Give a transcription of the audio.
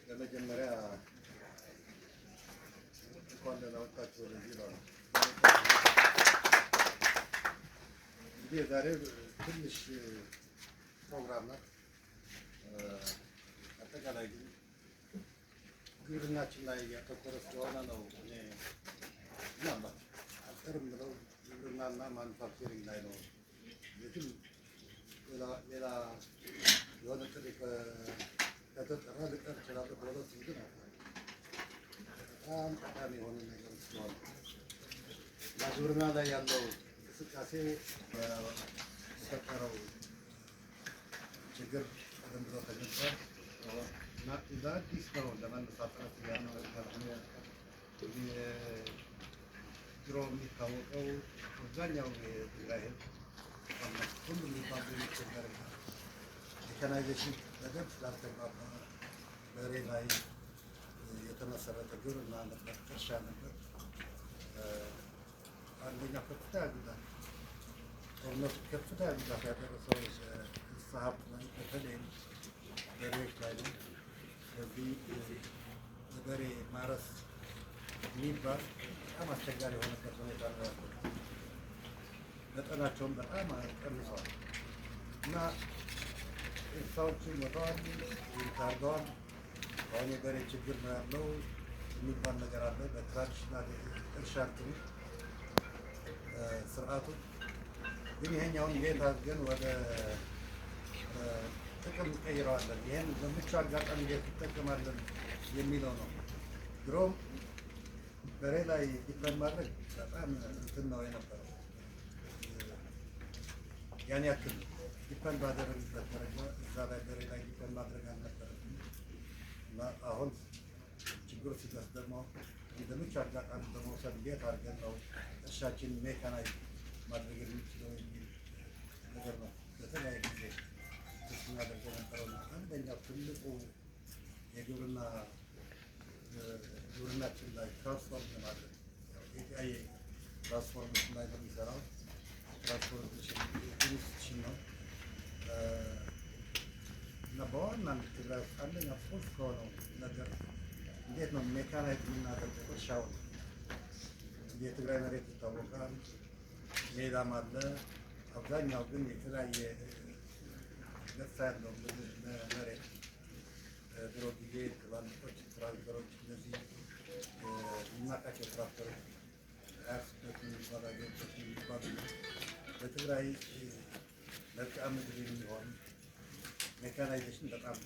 በመጀመሪያ እንኳን ደህና ወጣችሁ ወደዚህ ነው። እንግዲህ ዛሬ ትንሽ ፕሮግራም ነው። አጠቃላይ ግን ግብርናችን ላይ ያተኮረ ስለሆነ ነው። እኔ ምናልባት አልቀርም ብለው ግብርናና ማኑፋክቸሪንግ ላይ ነው። ግን ሌላ የሆነ ጥሪ ከተጠራ ልቀር እችላለሁ። በሁለት ግን በጣም ጠቃሚ የሆነ ነገር ስለሆነ ግብርና ላይ ያለው እንቅስቃሴ በፈጠረው ችግር ቀደም ብሎ ተገልጿል እና ለአዲስ ነው ለመነሳሳት ድሮ የሚታወቀው አብዛኛው የትግራይ ሕዝብ ሁሉም የሚባሉ የሚቸገር ሜካናይዜሽን በደንብ ስላልተግባባ በሬ ላይ የተመሰረተ ግብርና ነበር፣ እርሻ ነበር። አንደኛ ከፍተኛ ጉዳት ጦርነቱ ከፍተኛ ጉዳት ያደረሰው እንስሳ ሀብት ላይ በተለይም በሬዎች ላይ ነው። ስለዚህ በበሬ ማረስ የሚባል በጣም አስቸጋሪ የሆነበት ሁኔታ ነው ያለው። መጠናቸውን በጣም ቀንሰዋል እና እንስሳዎቹ ሞተዋል፣ ታርደዋል። አሁን የበሬ ችግር ነው ያለው የሚባል ነገር አለ። በትራዲሽናል እርሻ እንትኑ ስርዓቱ ግን ይሄኛውን እንዴት አድርገን ወደ ጥቅም እንቀይረዋለን፣ ይህን በምቹ አጋጣሚ እንዴት እንጠቀማለን የሚለው ነው። ድሮም በሬ ላይ ዲፔንድ ማድረግ በጣም እንትን ነው የነበረው። ያን ያክል ዲፔንድ ባደረግበት ደረጃ እዛ ላይ በሬ ላይ ዲፔንድ ማድረግ አልነበረም እና አሁን ችግሩ ሲደርስ ደግሞ በምቹ አጋጣሚ በመውሰድ እንዴት አድርገን ነው እርሻችን ሜካናይዝ ማድረግ የሚችለው የሚል ነገር ነው በተለያየ ጊዜ ስናደርግ የነበረው። አንደኛው ትልቁ ግብርናችን ላይ ትራንስፎርም ለማድረግ የተለያየ ትራንስፎርሜሽን ላይ በሚሰራው ትራንስፖርቴሽን ኢንስቲትዩሽን ነው እና በዋናነት ትግራይ ውስጥ አንደኛ ቁልፍ ከሆነው ነገር እንዴት ነው ሜካናይዝ የምናደርገው እርሻውን። የትግራይ መሬት ይታወቃል፣ ሜዳም አለ። አብዛኛው ግን የተለያየ ገጽታ ያለው መሬት ድሮ ጊዜ ትላልቆች ትራክተሮች እነዚህ የምናውቃቸው ትራክተሮች አያስበት የሚባሉ አገሮች የሚባሉ በትግራይ መልክዓ ምድር የሚሆን ሜካናይዜሽን በጣም